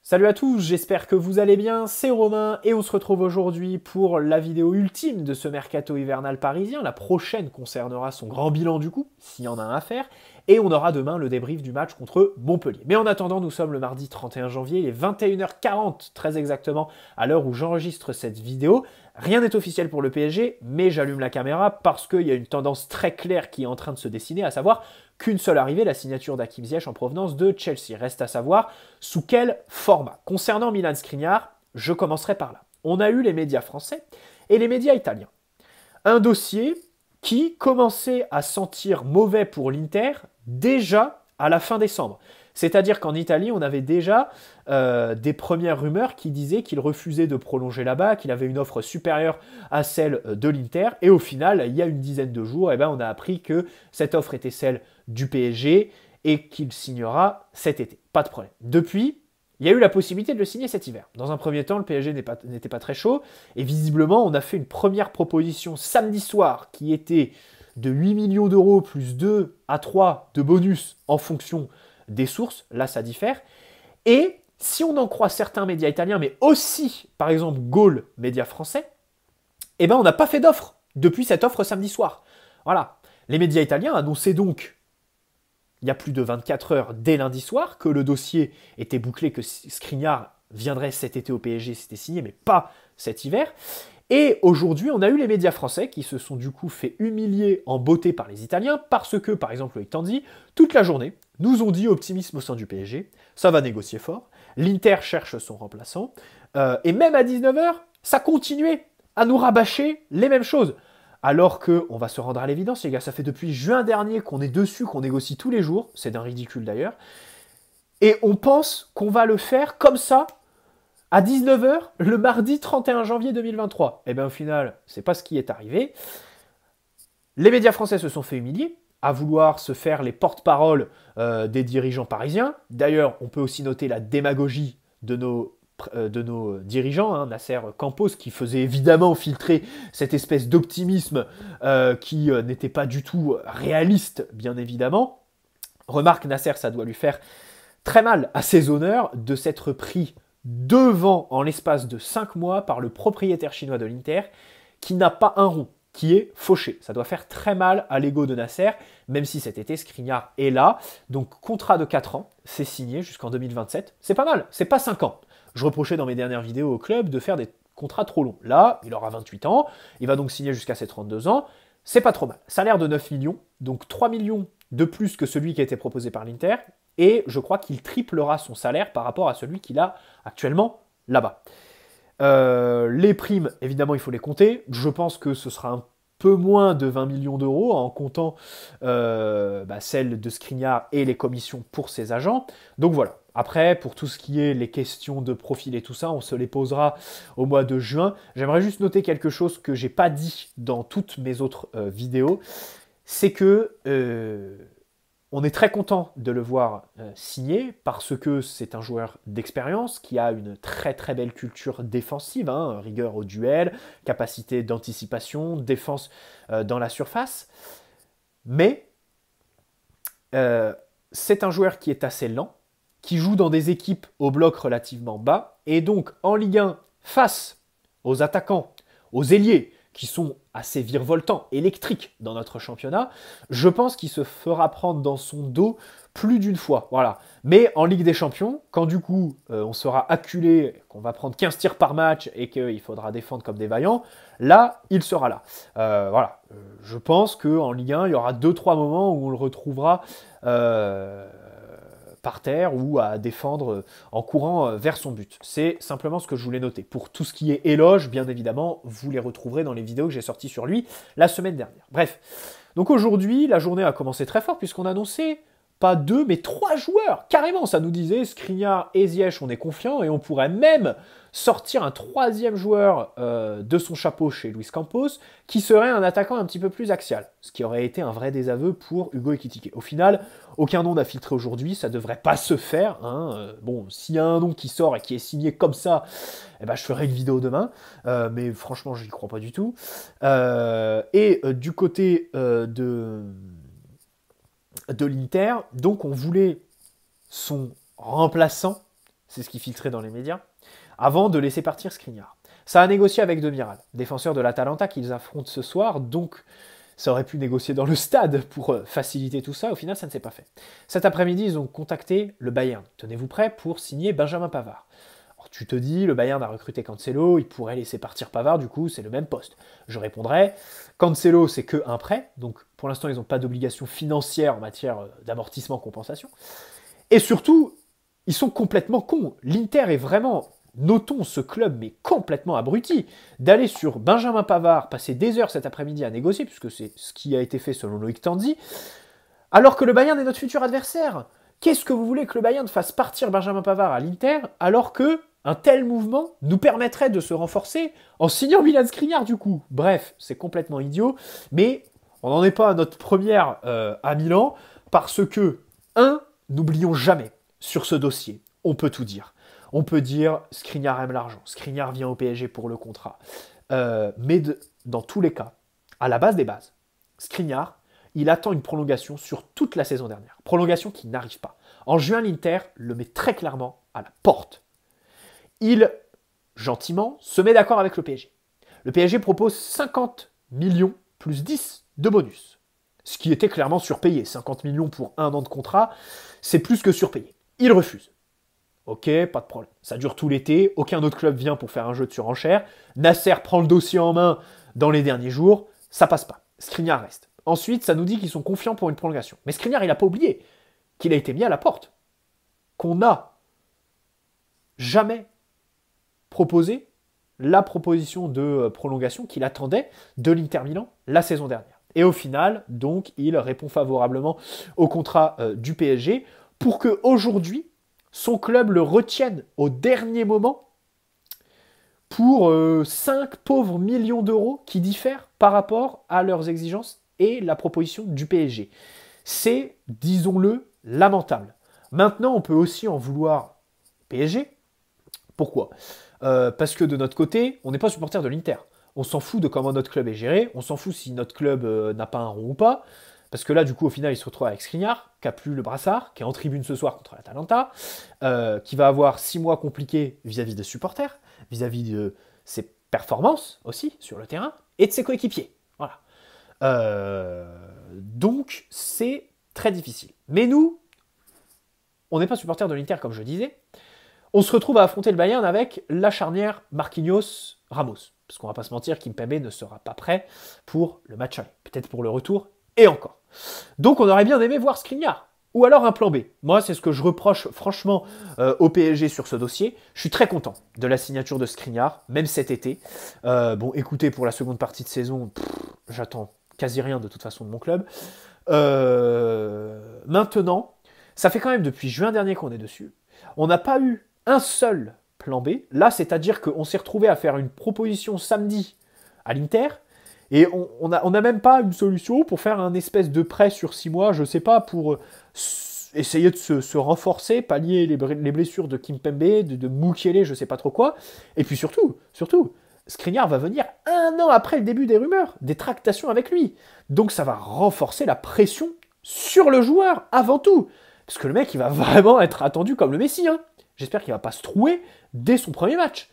Salut à tous, j'espère que vous allez bien, c'est Romain et on se retrouve aujourd'hui pour la vidéo ultime de ce mercato hivernal parisien. La prochaine concernera son grand bilan du coup, s'il y en a un à faire, et on aura demain le débrief du match contre Montpellier. Mais en attendant, nous sommes le mardi 31 janvier, il est 21h40 très exactement à l'heure où j'enregistre cette vidéo. Rien n'est officiel pour le PSG, mais j'allume la caméra parce qu'il y a une tendance très claire qui est en train de se dessiner, à savoir qu'une seule arrivée, la signature d'Hakim Ziyech en provenance de Chelsea. Reste à savoir sous quel format. Concernant Milan Skriniar, je commencerai par là. On a eu les médias français et les médias italiens. Un dossier qui commençait à sentir mauvais pour l'Inter déjà à la fin décembre. C'est-à-dire qu'en Italie, on avait déjà des premières rumeurs qui disaient qu'il refusait de prolonger là-bas, qu'il avait une offre supérieure à celle de l'Inter. Et au final, il y a une dizaine de jours, on a appris que cette offre était celle du PSG et qu'il signera cet été. Pas de problème. Depuis, il y a eu la possibilité de le signer cet hiver. Dans un premier temps, le PSG n'était pas très chaud. Et visiblement, on a fait une première proposition samedi soir qui était de 8 millions d'euros plus 2 à 3 de bonus en fonction des sources. Là, ça diffère. Et si on en croit certains médias italiens, mais aussi, par exemple, Gaulle, médias français, on n'a pas fait d'offre depuis cette offre samedi soir. Voilà. Les médias italiens annonçaient donc il y a plus de 24 heures dès lundi soir que le dossier était bouclé, que Skriniar viendrait cet été au PSG, c'était signé, mais pas cet hiver. Et aujourd'hui, on a eu les médias français qui se sont du coup fait humilier en beauté par les Italiens parce que, par exemple, Loïc Tandy, toute la journée, nous ont dit optimisme au sein du PSG, ça va négocier fort, l'Inter cherche son remplaçant, et même à 19h, ça continuait à nous rabâcher les mêmes choses. Alors que, on va se rendre à l'évidence, les gars, ça fait depuis juin dernier qu'on est dessus, qu'on négocie tous les jours, c'est d'un ridicule d'ailleurs, et on pense qu'on va le faire comme ça, à 19h, le mardi 31 janvier 2023. Et bien au final, c'est pas ce qui est arrivé. Les médias français se sont fait humilier, à vouloir se faire les porte-paroles des dirigeants parisiens. D'ailleurs, on peut aussi noter la démagogie de nos dirigeants, hein, Nasser Campos, qui faisait évidemment filtrer cette espèce d'optimisme qui n'était pas du tout réaliste, bien évidemment. Remarque, Nasser, ça doit lui faire très mal à ses honneurs de s'être pris devant en l'espace de 5 mois par le propriétaire chinois de l'Inter, qui n'a pas un rond, qui est fauché. Ça doit faire très mal à l'ego de Nasser, même si cet été, Skriniar est là. Donc, contrat de 4 ans, c'est signé jusqu'en 2027. C'est pas mal, c'est pas 5 ans. Je reprochais dans mes dernières vidéos au club de faire des contrats trop longs. Là, il aura 28 ans, il va donc signer jusqu'à ses 32 ans. C'est pas trop mal. Salaire de 9 millions, donc 3 millions de plus que celui qui a été proposé par l'Inter, et je crois qu'il triplera son salaire par rapport à celui qu'il a actuellement là-bas. Les primes, évidemment, il faut les compter. Je pense que ce sera un peu moins de 20 millions d'euros en comptant celles de Skriniar et les commissions pour ses agents. Donc voilà. Après, pour tout ce qui est les questions de profil et tout ça, on se les posera au mois de juin. J'aimerais juste noter quelque chose que j'ai pas dit dans toutes mes autres vidéos. C'est que on est très content de le voir signer parce que c'est un joueur d'expérience qui a une très très belle culture défensive, hein, rigueur au duel, capacité d'anticipation, défense dans la surface. Mais c'est un joueur qui est assez lent, qui joue dans des équipes au bloc relativement bas, et donc en Ligue 1, face aux attaquants, aux ailiers, qui sont assez virevoltants, électriques dans notre championnat, je pense qu'il se fera prendre dans son dos plus d'une fois. Voilà. Mais en Ligue des Champions, quand du coup on sera acculé, qu'on va prendre 15 tirs par match et qu'il faudra défendre comme des vaillants, là, il sera là. Voilà. Je pense qu'en Ligue 1, il y aura 2-3 moments où on le retrouvera par terre ou à défendre en courant vers son but. C'est simplement ce que je voulais noter. Pour tout ce qui est éloge, bien évidemment, vous les retrouverez dans les vidéos que j'ai sorties sur lui la semaine dernière. Bref, donc aujourd'hui, la journée a commencé très fort puisqu'on a annoncé pas 2, mais 3 joueurs. Carrément, ça nous disait Skriniar et Ziyech, on est confiants et on pourrait même sortir un 3e joueur de son chapeau chez Luis Campos, qui serait un attaquant un petit peu plus axial, ce qui aurait été un vrai désaveu pour Hugo Ekitike. Au final, aucun nom n'a filtré aujourd'hui, ça devrait pas se faire. Hein. Bon, s'il y a un nom qui sort et qui est signé comme ça, je ferai une vidéo demain, mais franchement, je n'y crois pas du tout. Du côté de l'Inter, donc on voulait son remplaçant, c'est ce qui filtrait dans les médias, avant de laisser partir Skriniar. Ça a négocié avec Demiral, défenseur de l'Atalanta qu'ils affrontent ce soir, donc ça aurait pu négocier dans le stade pour faciliter tout ça. Au final, ça ne s'est pas fait. Cet après-midi, ils ont contacté le Bayern. Tenez-vous prêts pour signer Benjamin Pavard. Alors, tu te dis, le Bayern a recruté Cancelo, il pourrait laisser partir Pavard, du coup, c'est le même poste. Je répondrais, Cancelo, c'est que un prêt, donc pour l'instant, ils n'ont pas d'obligation financière en matière d'amortissement, compensation. Et surtout, ils sont complètement cons. L'Inter est vraiment... Notons ce club, mais complètement abruti, d'aller sur Benjamin Pavard, passer des heures cet après-midi à négocier, puisque c'est ce qui a été fait selon Loïc Tandy, alors que le Bayern est notre futur adversaire. Qu'est-ce que vous voulez que le Bayern fasse partir Benjamin Pavard à l'Inter, alors que un tel mouvement nous permettrait de se renforcer en signant Milan Skriniar du coup? Bref, c'est complètement idiot, mais on n'en est pas à notre première à Milan, parce que, n'oublions jamais, sur ce dossier, on peut tout dire. On peut dire Skriniar aime l'argent, Skriniar vient au PSG pour le contrat. Mais dans tous les cas, à la base des bases, Skriniar, il attend une prolongation sur toute la saison dernière. Prolongation qui n'arrive pas. En juin, l'Inter le met très clairement à la porte. Il, gentiment, se met d'accord avec le PSG. Le PSG propose 50 millions plus 10 de bonus. Ce qui était clairement surpayé. 50 millions pour un an de contrat, c'est plus que surpayé. Il refuse. Ok, pas de problème. Ça dure tout l'été, aucun autre club vient pour faire un jeu de surenchère. Nasser prend le dossier en main dans les derniers jours, ça passe pas. Skriniar reste. Ensuite, ça nous dit qu'ils sont confiants pour une prolongation. Mais Skriniar, il n'a pas oublié qu'il a été mis à la porte. Qu'on n'a jamais proposé la proposition de prolongation qu'il attendait de l'Inter Milan la saison dernière. Et au final, donc, il répond favorablement au contrat du PSG pour qu'aujourd'hui, son club le retienne au dernier moment pour 5 pauvres millions d'euros qui diffèrent par rapport à leurs exigences et la proposition du PSG. C'est, disons-le, lamentable. Maintenant, on peut aussi en vouloir PSG. Pourquoi ? Parce que de notre côté, on n'est pas supporter de l'Inter. On s'en fout de comment notre club est géré, on s'en fout si notre club n'a pas un rond ou pas. Parce que là, du coup, au final, il se retrouve avec Skriniar, qui n'a plus le brassard, qui est en tribune ce soir contre l'Atalanta, qui va avoir 6 mois compliqués vis-à-vis des supporters, vis-à-vis de ses performances aussi sur le terrain, et de ses coéquipiers. Voilà. Donc, c'est très difficile. Mais nous, on n'est pas supporters de l'Inter, comme je disais. On se retrouve à affronter le Bayern avec la charnière Marquinhos-Ramos. Parce qu'on va pas se mentir, Kimpembe ne sera pas prêt pour le match aller. Peut-être pour le retour, et encore. Donc on aurait bien aimé voir Skriniar. Ou alors un plan B. Moi, c'est ce que je reproche franchement au PSG sur ce dossier. Je suis très content de la signature de Skriniar, même cet été. Bon, écoutez, pour la seconde partie de saison, j'attends quasi rien de toute façon de mon club. Maintenant, ça fait quand même depuis juin dernier qu'on est dessus. On n'a pas eu un seul plan B. Là, c'est-à-dire qu'on s'est retrouvé à faire une proposition samedi à l'Inter. Et on n'a même pas une solution pour faire un espèce de prêt sur 6 mois, je sais pas, pour essayer de se renforcer, pallier les blessures de Kimpembe, de Mukiele, je sais pas trop quoi. Et puis surtout, Skriniar va venir 1 an après le début des rumeurs, des tractations avec lui. Donc ça va renforcer la pression sur le joueur, avant tout. Parce que le mec, il va vraiment être attendu comme le Messi. Hein. J'espère qu'il va pas se trouer dès son premier match.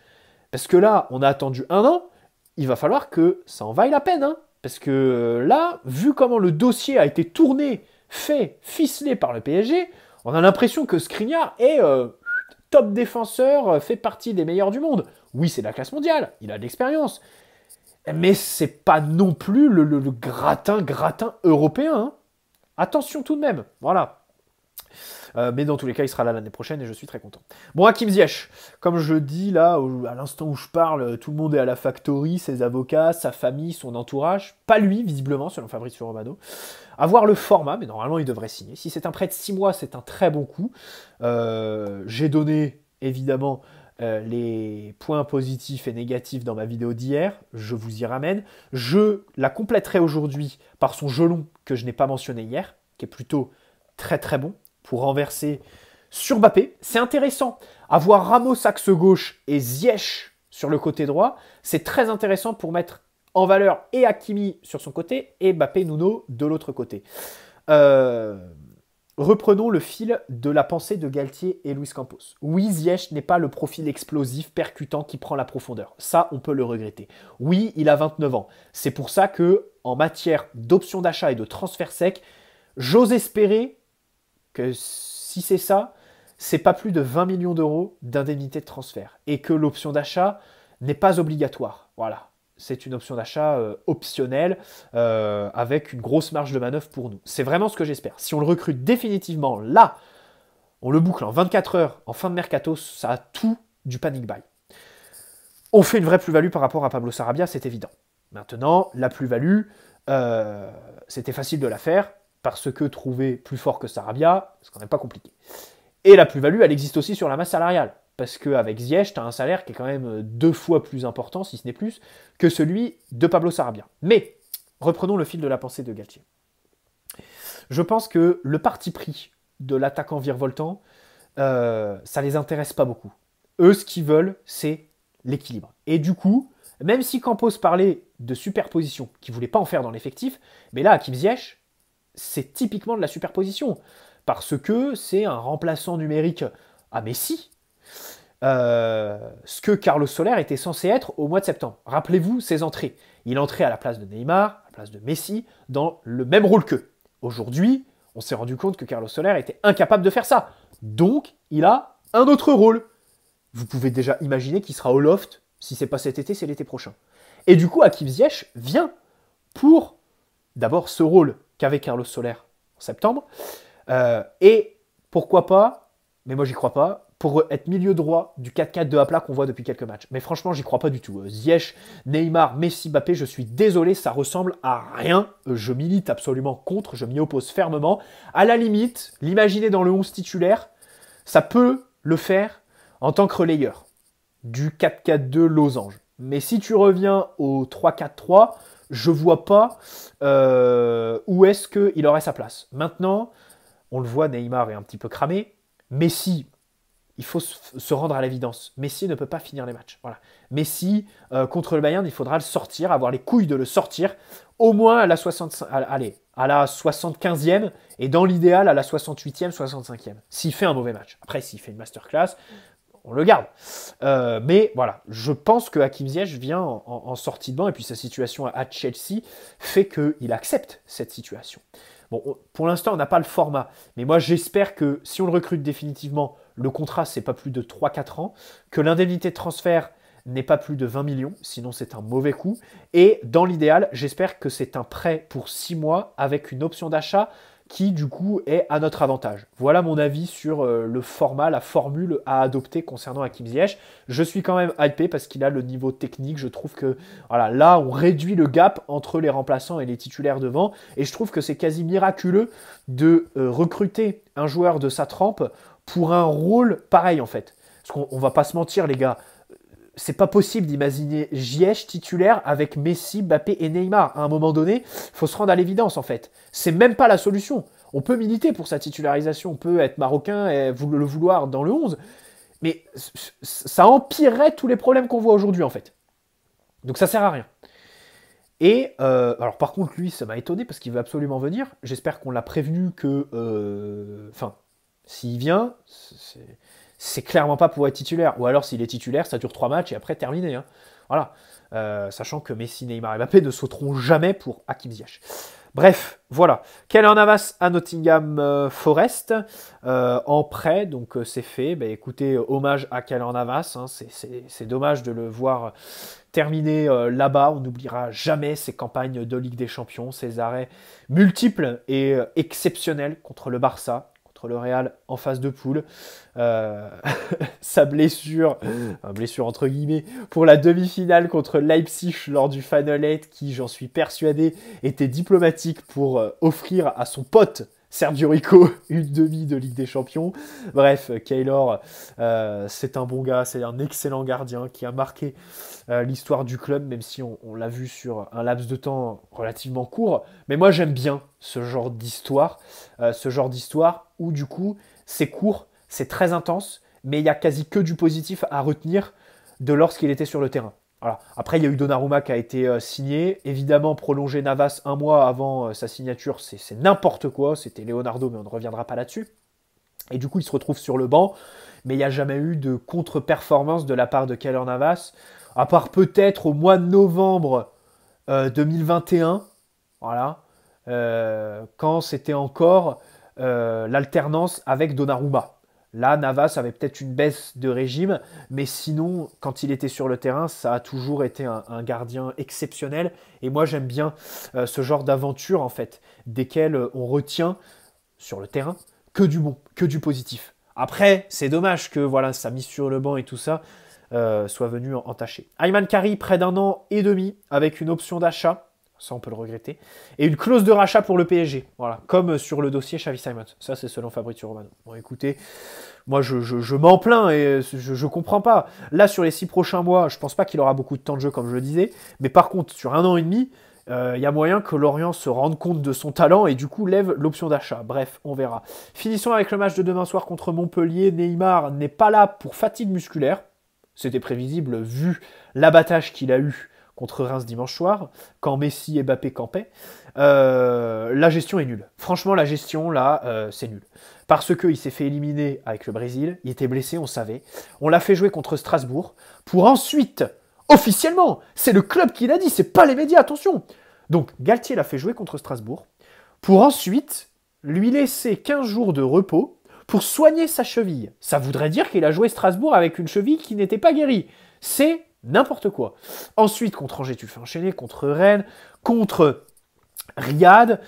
Parce que là, on a attendu 1 an, il va falloir que ça en vaille la peine. Hein. Parce que là, vu comment le dossier a été tourné, fait, ficelé par le PSG, on a l'impression que Skriniar est top défenseur, fait partie des meilleurs du monde. Oui, c'est de la classe mondiale, il a de l'expérience. Mais c'est pas non plus le gratin européen. Hein. Attention tout de même, voilà. Mais dans tous les cas, il sera là l'année prochaine et je suis très content. Bon, Hakim Ziyech, comme je dis là, à l'instant où je parle, tout le monde est à la factory, ses avocats, sa famille, son entourage. Pas lui, visiblement, selon Fabrizio Romano. À voir le format, mais normalement, il devrait signer. Si c'est un prêt de 6 mois, c'est un très bon coup. J'ai donné, évidemment, les points positifs et négatifs dans ma vidéo d'hier. Je vous y ramène. Je la compléterai aujourd'hui par son gelon que je n'ai pas mentionné hier, qui est plutôt très très bon pour renverser sur Mbappé. C'est intéressant. Avoir Ramos axe gauche et Ziyech sur le côté droit, c'est très intéressant pour mettre en valeur et Hakimi sur son côté et Mbappé Nuno de l'autre côté. reprenons le fil de la pensée de Galtier et Luis Campos. Oui, Ziyech n'est pas le profil explosif, percutant qui prend la profondeur. Ça, on peut le regretter. Oui, il a 29 ans. C'est pour ça que, en matière d'options d'achat et de transfert sec, j'ose espérer que si c'est ça, c'est pas plus de 20 millions d'euros d'indemnité de transfert. Et que l'option d'achat n'est pas obligatoire. Voilà. C'est une option d'achat optionnelle avec une grosse marge de manœuvre pour nous. C'est vraiment ce que j'espère. Si on le recrute définitivement là, on le boucle en 24 heures, en fin de mercato, ça a tout du panic buy. On fait une vraie plus-value par rapport à Pablo Sarabia, c'est évident. Maintenant, la plus-value, c'était facile de la faire parce que trouver plus fort que Sarabia, c'est quand même pas compliqué. Et la plus-value, elle existe aussi sur la masse salariale. Parce qu'avec Ziyech, tu as un salaire qui est quand même 2 fois plus important, si ce n'est plus, que celui de Pablo Sarabia. Mais, reprenons le fil de la pensée de Galtier. Je pense que le parti pris de l'attaquant virevoltant, ça les intéresse pas beaucoup. Eux, ce qu'ils veulent, c'est l'équilibre. Et du coup, même si Campos parlait de superposition, qu'il ne voulait pas en faire dans l'effectif, mais là, Hakim Ziyech, c'est typiquement de la superposition. Parce que c'est un remplaçant numérique à Messi, ce que Carlos Soler était censé être au mois de septembre. Rappelez-vous ses entrées. Il entrait à la place de Neymar, à la place de Messi, dans le même rôle qu'eux. Aujourd'hui, on s'est rendu compte que Carlos Soler était incapable de faire ça. Donc, il a un autre rôle. Vous pouvez déjà imaginer qu'il sera au loft. Si c'est pas cet été, c'est l'été prochain. Et du coup, Hakim Ziyech vient pour d'abord ce rôle qu'avait Carlos Soler en septembre. Et pourquoi pas, mais moi j'y crois pas, pour être milieu droit du 4-4 de Aplat qu'on voit depuis quelques matchs. Mais franchement, j'y crois pas du tout. Ziyech, Neymar, Messi, Mbappé, je suis désolé, ça ressemble à rien. Je milite absolument contre, je m'y oppose fermement. À la limite, l'imaginer dans le 11 titulaire, ça peut le faire en tant que relayeur du 4-4-2 losange. Mais si tu reviens au 3-4-3, je vois pas où est-ce qu'il aurait sa place. Maintenant, on le voit, Neymar est un petit peu cramé. Messi, il faut se rendre à l'évidence. Messi ne peut pas finir les matchs. Voilà. Messi, contre le Bayern, il faudra le sortir, avoir les couilles de le sortir, au moins à la, 65, allez, à la 75e, et dans l'idéal, à la 68e, 65e, s'il fait un mauvais match. Après, s'il fait une masterclass, on le garde. Mais voilà, je pense que Hakim Ziyech vient en sortie de banc, et puis sa situation à Chelsea fait qu'il accepte cette situation. Bon, pour l'instant, on n'a pas le format, mais moi j'espère que si on le recrute définitivement, le contrat c'est pas plus de 3-4 ans, que l'indemnité de transfert n'est pas plus de 20 millions, sinon c'est un mauvais coup, et dans l'idéal, j'espère que c'est un prêt pour 6 mois avec une option d'achat qui du coup est à notre avantage. Voilà mon avis sur le format, la formule à adopter concernant Hakim Ziyech. Je suis quand même hypé parce qu'il a le niveau technique. Je trouve que voilà, là, on réduit le gap entre les remplaçants et les titulaires devant. Et je trouve que c'est quasi miraculeux de recruter un joueur de sa trempe pour un rôle pareil en fait. Parce qu'on va pas se mentir les gars, c'est pas possible d'imaginer Ziyech titulaire avec Messi, Mbappé et Neymar. À un moment donné, il faut se rendre à l'évidence en fait. C'est même pas la solution. On peut militer pour sa titularisation, on peut être marocain et le vouloir dans le 11, mais ça empirerait tous les problèmes qu'on voit aujourd'hui en fait. Donc ça sert à rien. Et alors par contre lui, ça m'a étonné parce qu'il veut absolument venir. J'espère qu'on l'a prévenu que, enfin, s'il vient, c'est clairement pas pour être titulaire. Ou alors s'il est titulaire, ça dure 3 matchs et après terminé. Hein. Voilà. Sachant que Messi, Neymar et Mbappé ne sauteront jamais pour Hakim Ziyech. Bref, voilà. Keylor Navas à Nottingham Forest en prêt, donc c'est fait. Bah, écoutez, hommage à Keylor Navas. Hein, c'est dommage de le voir terminer là-bas. On n'oubliera jamais ses campagnes de Ligue des Champions, ses arrêts multiples et exceptionnels contre le Barça, le Real en phase de poule, sa blessure entre guillemets, pour la demi-finale contre Leipzig lors du Final 8 qui, j'en suis persuadé, était diplomatique pour offrir à son pote Sergio Rico une demi de Ligue des Champions. Bref, Keylor, c'est un bon gars, c'est un excellent gardien qui a marqué l'histoire du club, même si on l'a vu sur un laps de temps relativement court. Mais moi, j'aime bien ce genre d'histoire où du coup, c'est court, c'est très intense, mais il y a quasi que du positif à retenir de lorsqu'il était sur le terrain. Voilà. Après, il y a eu Donnarumma qui a été signé. Évidemment, prolonger Navas un mois avant sa signature, c'est n'importe quoi. C'était Leonardo, mais on ne reviendra pas là-dessus. Et du coup, il se retrouve sur le banc. Mais il n'y a jamais eu de contre-performance de la part de Keylor Navas. À part peut-être au mois de novembre 2021. Voilà. Quand c'était encore l'alternance avec Donnarumma. Là, Navas avait peut-être une baisse de régime, mais sinon, quand il était sur le terrain, ça a toujours été un gardien exceptionnel. Et moi, j'aime bien ce genre d'aventure, en fait, desquelles on retient sur le terrain que du bon, que du positif. Après, c'est dommage que voilà, sa mise sur le banc et tout ça soit venu entaché. Ayman Kari, près d'un an et demi, avec une option d'achat. Ça, on peut le regretter. Et une clause de rachat pour le PSG. Voilà, comme sur le dossier Xavi Simons. Ça, c'est selon Fabrizio Romano. Bon, écoutez, moi, je m'en plains et je comprends pas. Là, sur les 6 prochains mois, je pense pas qu'il aura beaucoup de temps de jeu, comme je le disais. Mais par contre, sur un an et demi, y a moyen que Lorient se rende compte de son talent et du coup lève l'option d'achat. Bref, on verra. Finissons avec le match de demain soir contre Montpellier. Neymar n'est pas là pour fatigue musculaire. C'était prévisible vu l'abattage qu'il a eu contre Reims dimanche soir, quand Messi et Mbappé campaient. La gestion est nulle. Franchement, la gestion, là, c'est nul. Parce qu'il s'est fait éliminer avec le Brésil, il était blessé, on savait. On l'a fait jouer contre Strasbourg, pour ensuite, officiellement, c'est le club qui l'a dit, c'est pas les médias, attention. Donc, Galtier l'a fait jouer contre Strasbourg, pour ensuite lui laisser 15 jours de repos pour soigner sa cheville. Ça voudrait dire qu'il a joué Strasbourg avec une cheville qui n'était pas guérie. C'est n'importe quoi. Ensuite, contre Angers, tu le fais enchaîner, contre Rennes, contre Riyad,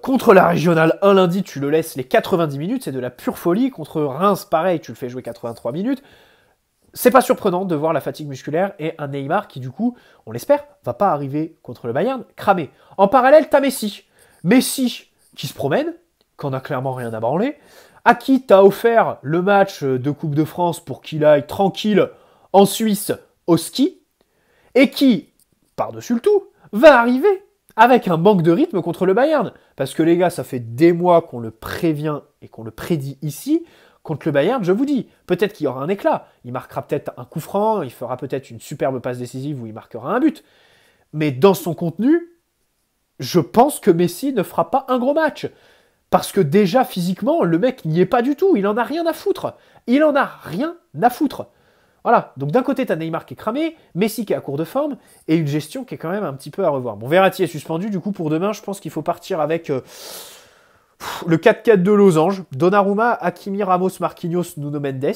contre la Régionale 1 lundi, tu le laisses les 90 minutes, c'est de la pure folie. Contre Reims, pareil, tu le fais jouer 83 minutes. C'est pas surprenant de voir la fatigue musculaire et un Neymar qui, du coup, on l'espère, va pas arriver contre le Bayern cramé. En parallèle, t'as Messi. Messi qui se promène, qu'on a clairement rien à branler, à qui t'as offert le match de Coupe de France pour qu'il aille tranquille en Suisse au ski, et qui, par-dessus le tout, va arriver avec un manque de rythme contre le Bayern. Parce que les gars, ça fait des mois qu'on le prévient et qu'on le prédit ici. Contre le Bayern, je vous dis, peut-être qu'il y aura un éclat. Il marquera peut-être un coup franc, il fera peut-être une superbe passe décisive où il marquera un but. Mais dans son contenu, je pense que Messi ne fera pas un gros match. Parce que déjà, physiquement, le mec n'y est pas du tout. Il en a rien à foutre. Il en a rien à foutre. Voilà, donc d'un côté, tu as Neymar qui est cramé, Messi qui est à court de forme, et une gestion qui est quand même un petit peu à revoir. Bon, Verratti est suspendu, du coup, pour demain, je pense qu'il faut partir avec le 4-4 de Losange, Donnarumma, Hakimi, Ramos, Marquinhos, Nuno Mendes.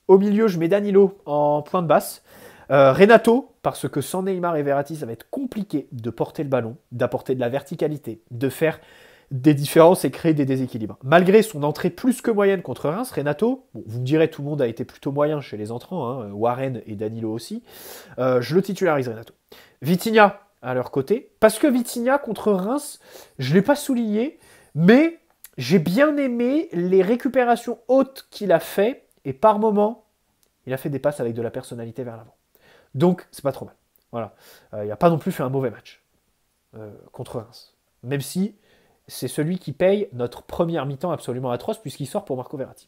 Au milieu, je mets Danilo en point de basse. Renato, parce que sans Neymar et Verratti, ça va être compliqué de porter le ballon, d'apporter de la verticalité, de faire des différences et créer des déséquilibres. Malgré son entrée plus que moyenne contre Reims, Renato, bon, vous me direz tout le monde a été plutôt moyen chez les entrants, hein, Warren et Danilo aussi, je le titularise Renato. Vitinha à leur côté, parce que Vitinha contre Reims, je ne l'ai pas souligné, mais j'ai bien aimé les récupérations hautes qu'il a fait, et par moments, il a fait des passes avec de la personnalité vers l'avant. Donc, c'est pas trop mal. Voilà. Il n'a pas non plus fait un mauvais match contre Reims. Même si c'est celui qui paye notre première mi-temps absolument atroce puisqu'il sort pour Marco Verratti.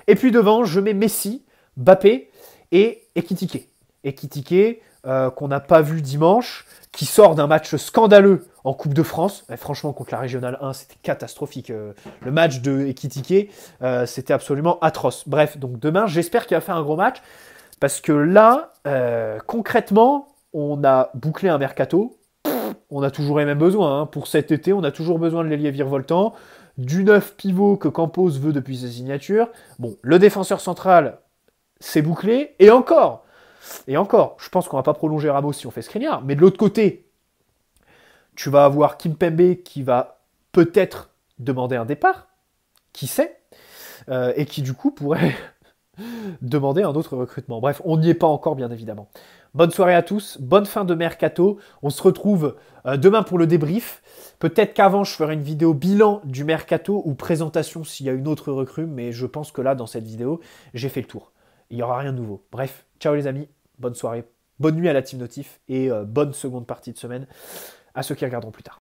Et puis devant, je mets Messi, Mbappé et Ekitike. Ekitike, qu'on n'a pas vu dimanche, qui sort d'un match scandaleux en Coupe de France. Et franchement, contre la Régionale 1, c'était catastrophique. Le match de Ekitike, c'était absolument atroce. Bref, donc demain, j'espère qu'il va faire un gros match parce que là, concrètement, on a bouclé un mercato. On a toujours les mêmes besoins. Hein. Pour cet été, on a toujours besoin de l'ailier virevoltant, du neuf pivot que Campos veut depuis sa signature. Bon, le défenseur central, c'est bouclé. Et encore, je pense qu'on va pas prolonger Ramos si on fait Skriniar. Mais de l'autre côté, tu vas avoir Kimpembe qui va peut-être demander un départ, qui sait, et qui du coup pourrait demander un autre recrutement. Bref, on n'y est pas encore, bien évidemment. Bonne soirée à tous, bonne fin de mercato. On se retrouve demain pour le débrief. Peut-être qu'avant, je ferai une vidéo bilan du mercato ou présentation s'il y a une autre recrue, mais je pense que là, dans cette vidéo, j'ai fait le tour. Il n'y aura rien de nouveau. Bref, ciao les amis, bonne soirée, bonne nuit à la Team Notif et bonne seconde partie de semaine à ceux qui regarderont plus tard.